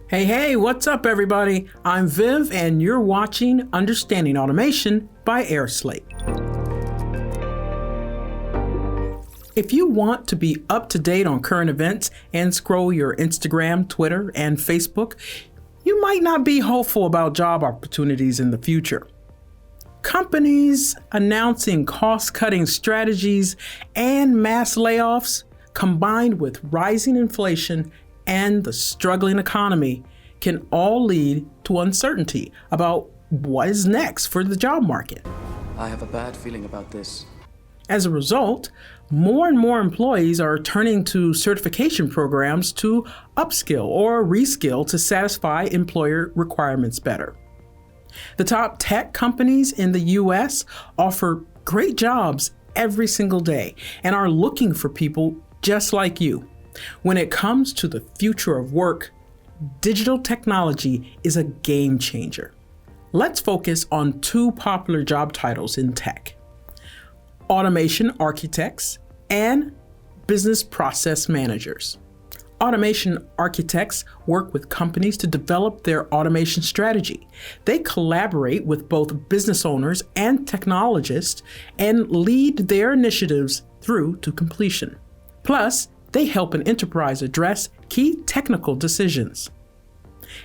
Hey, what's up everybody? I'm Viv and you're watching Understanding Automation by airSlate. If you want to be up to date on current events and scroll your Instagram, Twitter, and Facebook, you might not be hopeful about job opportunities in the future. Companies announcing cost-cutting strategies and mass layoffs, combined with rising inflation and the struggling economy, can all lead to uncertainty about what is next for the job market. I have a bad feeling about this. As a result, more and more employees are turning to certification programs to upskill or reskill to satisfy employer requirements better. The top tech companies in the US offer great jobs every single day and are looking for people just like you. When it comes to the future of work, digital technology is a game changer. Let's focus on two popular job titles in tech: automation architects and business process managers. Automation architects work with companies to develop their automation strategy. They collaborate with both business owners and technologists and lead their initiatives through to completion. Plus, they help an enterprise address key technical decisions.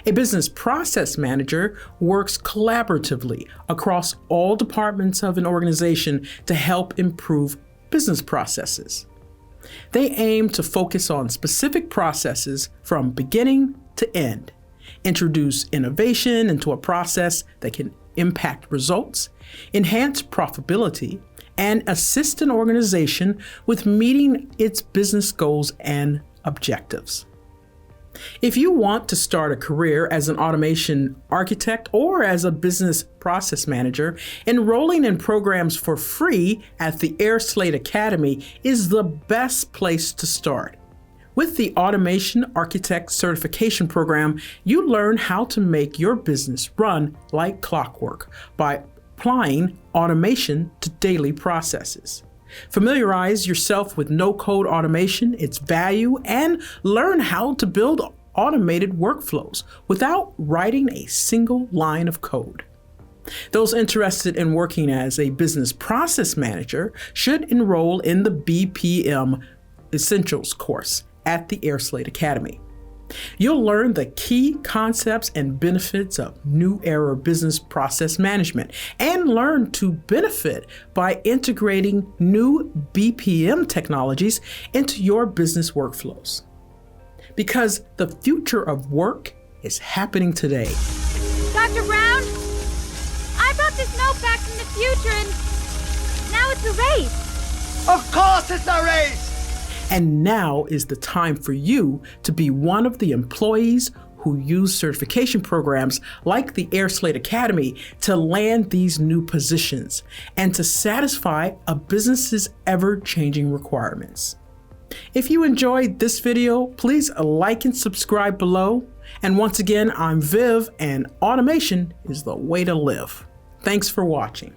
A business process manager works collaboratively across all departments of an organization to help improve business processes. They aim to focus on specific processes from beginning to end, introduce innovation into a process that can impact results, enhance profitability, and assist an organization with meeting its business goals and objectives. If you want to start a career as an automation architect or as a business process manager, enrolling in programs for free at the airSlate Academy is the best place to start. With the Automation Architect Certification Program, you learn how to make your business run like clockwork by applying automation to daily processes. Familiarize yourself with no-code automation, its value, and learn how to build automated workflows without writing a single line of code. Those interested in working as a business process manager should enroll in the BPM Essentials course at the airSlate Academy. You'll learn the key concepts and benefits of new era business process management and learn to benefit by integrating new BPM technologies into your business workflows. Because the future of work is happening today. Dr. Brown, I brought this note back from the future and now it's erased. Of course it's erased! And now is the time for you to be one of the employees who use certification programs like the airSlate Academy to land these new positions and to satisfy a business's ever-changing requirements. If you enjoyed this video, please like and subscribe below. And once again, I'm Viv, and automation is the way to live. Thanks for watching.